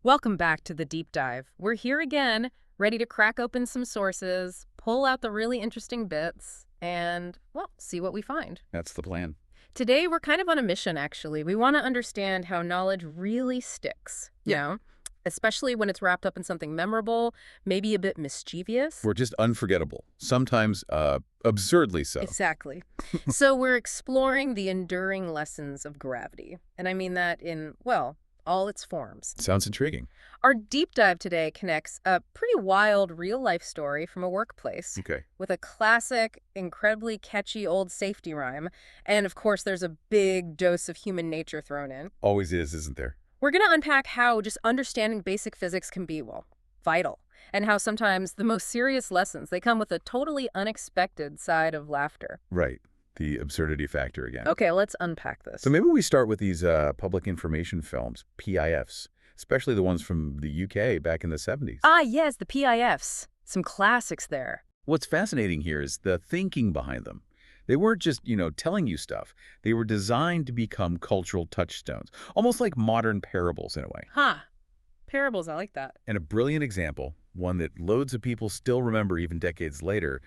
Welcome back to the deep dive. We're here again, ready to crack open some sources, pull out the really interesting bits, and, well, see what we find. That's the plan. Today, we're kind of on a mission, actually. We want to understand how knowledge really sticks, you know, especially when it's wrapped up in something memorable, maybe a bit mischievous. We're just unforgettable, sometimes absurdly so. Exactly. So we're exploring the enduring lessons of gravity. And I mean that in, well, all its forms. Sounds intriguing. Our deep dive today connects a pretty wild real-life story from a workplace Okay. with a classic, incredibly catchy old safety rhyme. And, of course, there's a big dose of human nature thrown in. Always is, isn't there? We're going to unpack how just understanding basic physics can be, well, vital, and how sometimes the most serious lessons, they come with a totally unexpected side of laughter. Right. The absurdity factor again. Okay, let's unpack this. So maybe we start with these public information films, PIFs, especially the ones from the UK back in the 70s. Ah, yes, the PIFs. Some classics there. What's fascinating here is the thinking behind them. They weren't just, telling you stuff. They were designed to become cultural touchstones, almost like modern parables in a way. Huh. Parables, I like that. And a brilliant example, one that loads of people still remember even decades later,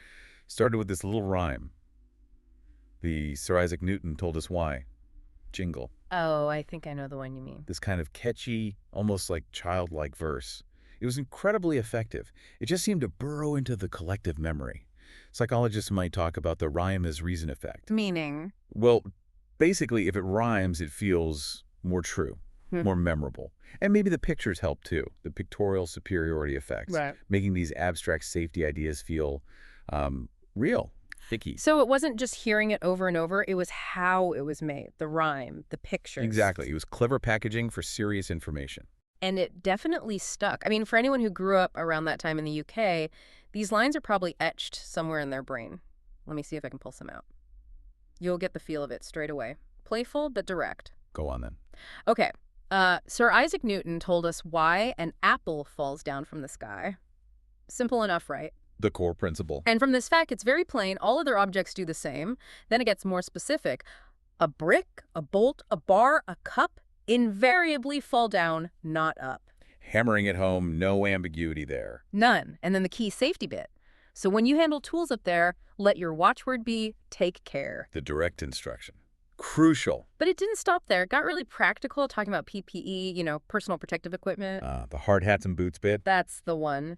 started with this little rhyme. The Sir Isaac Newton told us why. Jingle. Oh, I think I know the one you mean. This kind of catchy, almost like childlike verse. It was incredibly effective. It just seemed to burrow into the collective memory. Psychologists might talk about the rhyme as reason effect. Meaning? Well, basically, if it rhymes, it feels more true, more memorable. And maybe the pictures help too, the pictorial superiority effects, Right. making these abstract safety ideas feel real. Sticky. So it wasn't just hearing it over and over, it was how it was made, the rhyme, the pictures. Exactly. It was clever packaging for serious information. And it definitely stuck. I mean, for anyone who grew up around that time in the UK, these lines are probably etched somewhere in their brain. Let me see if I can pull some out. You'll get the feel of it straight away. Playful, but direct. Go on then. Okay. Sir Isaac Newton told us why an apple falls down from the sky. Simple enough, right? The core principle. And from this fact, it's very plain. All other objects do the same. Then it gets more specific. A brick, a bolt, a bar, a cup invariably fall down, not up. Hammering it home, no ambiguity there. None. And then the key safety bit. So when you handle tools up there, let your watchword be, take care. The direct instruction. Crucial. But it didn't stop there. It got really practical, talking about PPE, personal protective equipment. The hard hats and boots bit. That's the one.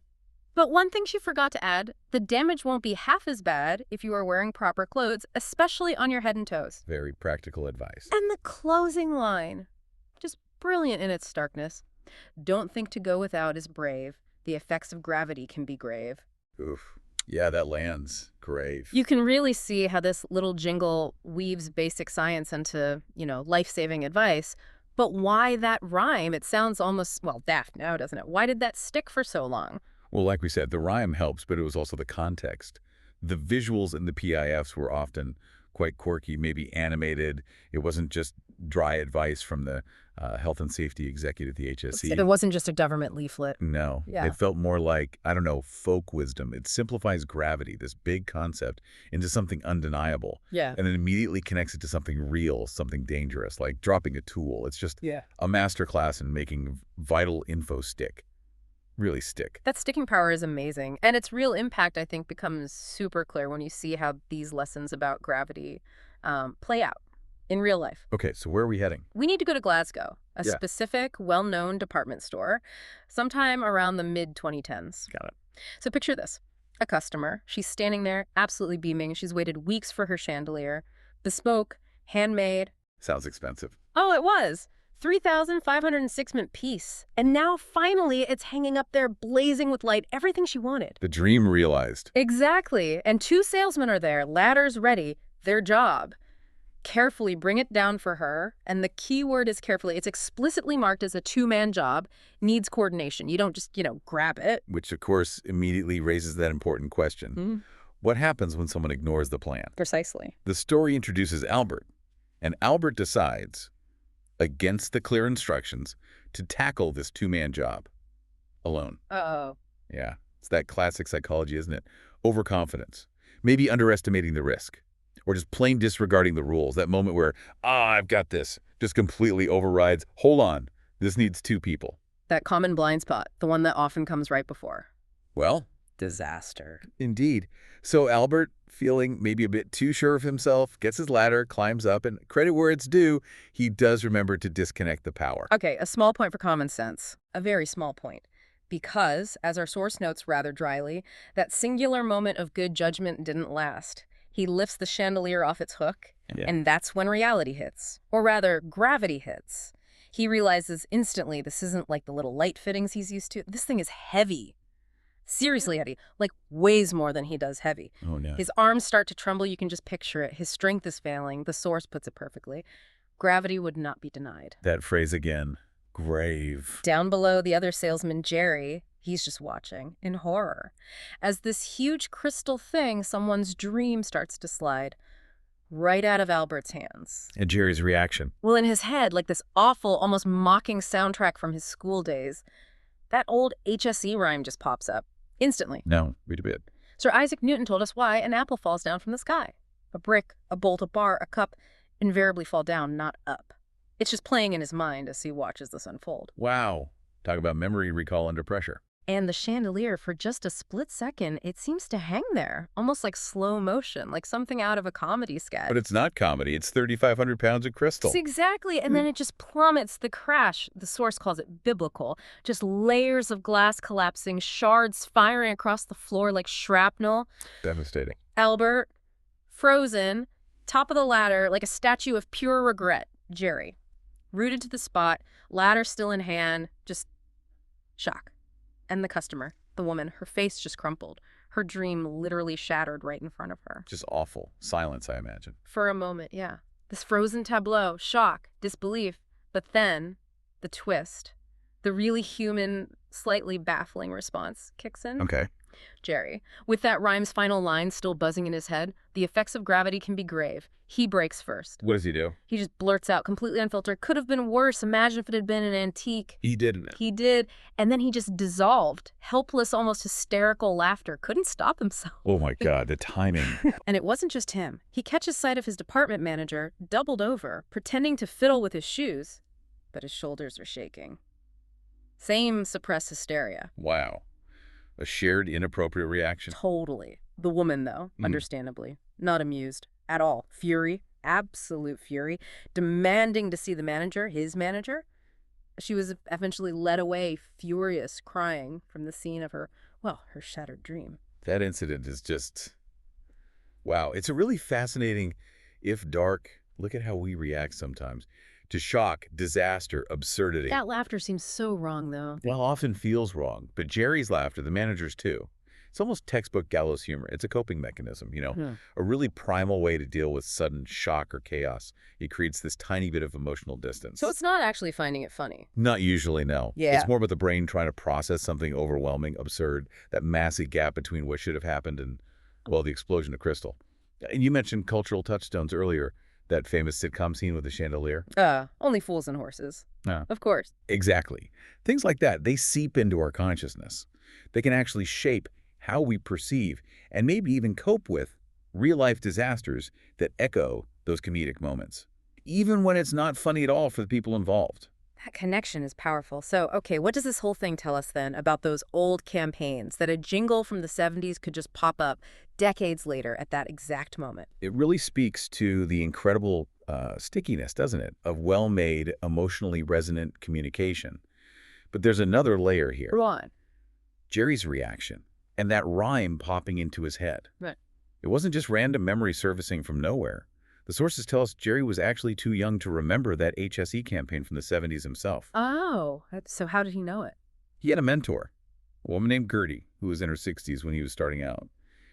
But one thing she forgot to add, the damage won't be half as bad if you are wearing proper clothes, especially on your head and toes. Very practical advice. And the closing line, just brilliant in its starkness. Don't think to go without is brave. The effects of gravity can be grave. Oof. Yeah, that lands grave. You can really see how this little jingle weaves basic science into, life-saving advice. But why that rhyme? It sounds almost, well, daft now, doesn't it? Why did that stick for so long? Well, like we said, the rhyme helps, but it was also the context. The visuals in the PIFs were often quite quirky, maybe animated. It wasn't just dry advice from the health and safety executive at the HSE. It wasn't just a government leaflet. No. Yeah. It felt more like, folk wisdom. It simplifies gravity, this big concept, into something undeniable. Yeah. And then immediately connects it to something real, something dangerous, like dropping a tool. It's just a masterclass in making vital info stick. Really stick. That sticking power is amazing. And its real impact, I think, becomes super clear when you see how these lessons about gravity play out in real life. Okay, so where are we heading? We need to go to Glasgow, a specific, well-known department store, sometime around the mid-2010s. Got it. So picture this. A customer. She's standing there, absolutely beaming. She's waited weeks for her chandelier. Bespoke, handmade. Sounds expensive. Oh, it was. 3,506 mint piece. And now, finally, it's hanging up there, blazing with light, everything she wanted. The dream realized. Exactly. And 2 salesmen are there, ladders ready, their job. Carefully bring it down for her. And the key word is carefully. It's explicitly marked as a 2-man job, needs coordination. You don't just, grab it. Which, of course, immediately raises that important question. What happens when someone ignores the plan? Precisely. The story introduces Albert. And Albert decides, against the clear instructions, to tackle this 2-man job alone. Uh-oh. Yeah, it's that classic psychology, isn't it? Overconfidence. Maybe underestimating the risk. Or just plain disregarding the rules. That moment where, I've got this. Just completely overrides, hold on, this needs 2 people. That common blind spot, the one that often comes right before. Well, Disaster. indeed. So Albert, feeling maybe a bit too sure of himself, gets his ladder, climbs up, and credit where it's due, he does remember to disconnect the power. Okay, a small point for common sense. A very small point. Because, as our source notes rather dryly, that singular moment of good judgment didn't last. He lifts the chandelier off its hook, Yeah. and that's when reality hits. Or rather, gravity hits. He realizes instantly this isn't like the little light fittings he's used to. This thing is heavy. Seriously heavy. Like, weighs more than he does heavy. Oh, no. His arms start to tremble. You can just picture it. His strength is failing. The source puts it perfectly. Gravity would not be denied. That phrase again. Grave. Down below, the other salesman, Jerry, he's just watching in horror as this huge crystal thing, someone's dream, starts to slide right out of Albert's hands. And Jerry's reaction. Well, in his head, like this awful, almost mocking soundtrack from his school days, that old HSE rhyme just pops up instantly. No, read a bit. Sir Isaac Newton told us why an apple falls down from the sky. A brick, a bolt, a bar, a cup invariably fall down, not up. It's just playing in his mind as he watches this unfold. Wow. Talk about memory recall under pressure. And the chandelier, for just a split second, it seems to hang there, almost like slow motion, like something out of a comedy sketch. But it's not comedy. It's 3,500 pounds of crystal. Yes, exactly. And then it just plummets. The crash, the source calls it biblical. Just layers of glass collapsing, shards firing across the floor like shrapnel. Devastating. Albert, frozen, top of the ladder, like a statue of pure regret. Jerry, rooted to the spot, ladder still in hand, just shock. And the customer, the woman, her face just crumpled. Her dream literally shattered right in front of her. Just awful. Silence, I imagine. For a moment, yeah. This frozen tableau, shock, disbelief. But then, the twist, the really human, slightly baffling response kicks in. Okay. Jerry, with that rhyme's final line still buzzing in his head, the effects of gravity can be grave. He breaks first. What does he do? He just blurts out, completely unfiltered, could have been worse. Imagine if it had been an antique. He didn't. He did. And then he just dissolved. Helpless, almost hysterical laughter. Couldn't stop himself. Oh, my God. The timing. And it wasn't just him. He catches sight of his department manager, doubled over, pretending to fiddle with his shoes, but his shoulders are shaking. Same suppressed hysteria. Wow. A shared inappropriate reaction. Totally. The woman, though, understandably, not amused at all. Fury, absolute fury, demanding to see the manager, his manager. She was eventually led away, furious, crying from the scene of her shattered dream. That incident is just... Wow. It's a really fascinating, if dark, look at how we react sometimes, to shock, disaster, absurdity. That laughter seems so wrong, though. Well, often feels wrong, but Jerry's laughter, the manager's too. It's almost textbook Gallows humor. It's a coping mechanism, a really primal way to deal with sudden shock or chaos. It creates this tiny bit of emotional distance. So it's not actually finding it funny. Not usually, no. Yeah. It's more about the brain trying to process something overwhelming, absurd, that massive gap between what should have happened and, well, the explosion of crystal. And you mentioned cultural touchstones earlier. That famous sitcom scene with the chandelier? Only fools and horses. Yeah. Of course. Exactly. Things like that, they seep into our consciousness. They can actually shape how we perceive and maybe even cope with real-life disasters that echo those comedic moments, even when it's not funny at all for the people involved. That connection is powerful. So, okay, what does this whole thing tell us then about those old campaigns, that a jingle from the 70s could just pop up decades later at that exact moment? It really speaks to the incredible stickiness, doesn't it, of well-made, emotionally resonant communication. But there's another layer here. Go on. Jerry's reaction and that rhyme popping into his head. Right. It wasn't just random memory surfacing from nowhere. The sources tell us Jerry was actually too young to remember that HSE campaign from the 70s himself. Oh, so how did he know it? He had a mentor, a woman named Gertie, who was in her 60s when he was starting out.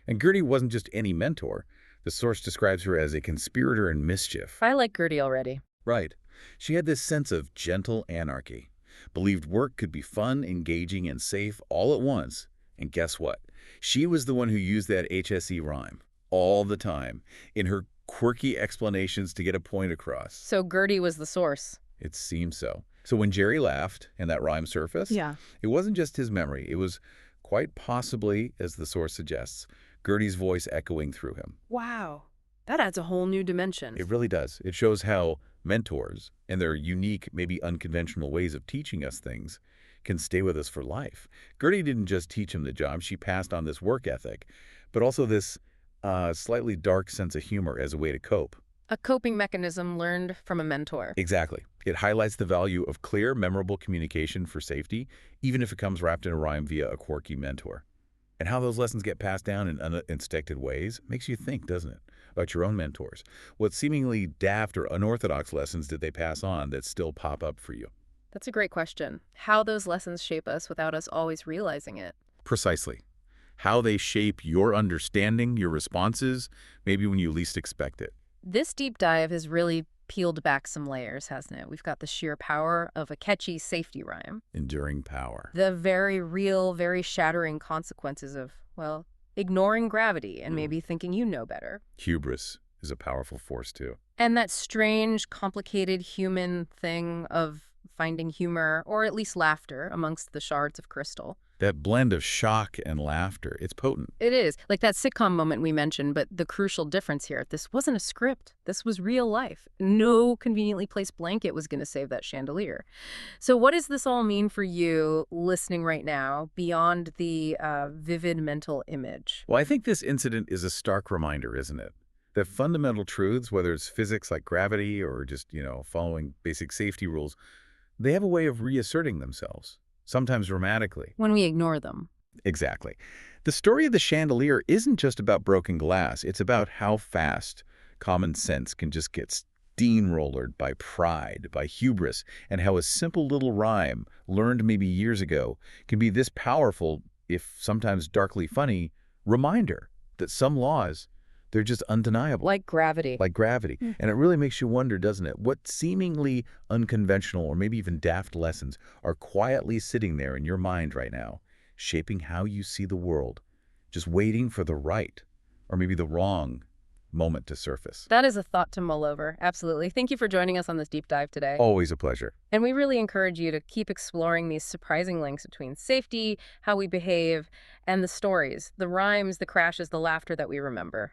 And Gertie wasn't just any mentor. The source describes her as a conspirator in mischief. I like Gertie already. Right. She had this sense of gentle anarchy, believed work could be fun, engaging, and safe all at once. And guess what? She was the one who used that HSE rhyme all the time in her quirky explanations to get a point across. So Gertie was the source. It seems so. So when Jerry laughed and that rhyme surfaced, it wasn't just his memory. It was quite possibly, as the source suggests, Gertie's voice echoing through him. Wow. That adds a whole new dimension. It really does. It shows how mentors and their unique, maybe unconventional ways of teaching us things can stay with us for life. Gertie didn't just teach him the job. She passed on this work ethic, but also this slightly dark sense of humor as a way to cope. A coping mechanism learned from a mentor. Exactly. It highlights the value of clear, memorable communication for safety, even if it comes wrapped in a rhyme via a quirky mentor. And how those lessons get passed down in unexpected ways makes you think, doesn't it, about your own mentors? What seemingly daft or unorthodox lessons did they pass on that still pop up for you? That's a great question. How those lessons shape us without us always realizing it. Precisely. How they shape your understanding, your responses, maybe when you least expect it. This deep dive has really peeled back some layers, hasn't it? We've got the sheer power of a catchy safety rhyme. Enduring power. The very real, very shattering consequences of, well, ignoring gravity and maybe thinking you know better. Hubris is a powerful force, too. And that strange, complicated human thing of finding humor, or at least laughter, amongst the shards of crystal. That blend of shock and laughter, it's potent. It is. Like that sitcom moment we mentioned, but the crucial difference here, this wasn't a script. This was real life. No conveniently placed blanket was going to save that chandelier. So what does this all mean for you listening right now beyond the vivid mental image? Well, I think this incident is a stark reminder, isn't it? That fundamental truths, whether it's physics like gravity or just, following basic safety rules, they have a way of reasserting themselves, sometimes dramatically. When we ignore them. Exactly. The story of the chandelier isn't just about broken glass. It's about how fast common sense can just get steamrollered by pride, by hubris, and how a simple little rhyme, learned maybe years ago, can be this powerful, if sometimes darkly funny, reminder that some laws, they're just undeniable. Like gravity. Like gravity. And it really makes you wonder, doesn't it, what seemingly unconventional or maybe even daft lessons are quietly sitting there in your mind right now, shaping how you see the world, just waiting for the right or maybe the wrong moment to surface. That is a thought to mull over. Absolutely. Thank you for joining us on this deep dive today. Always a pleasure. And we really encourage you to keep exploring these surprising links between safety, how we behave, and the stories, the rhymes, the crashes, the laughter that we remember.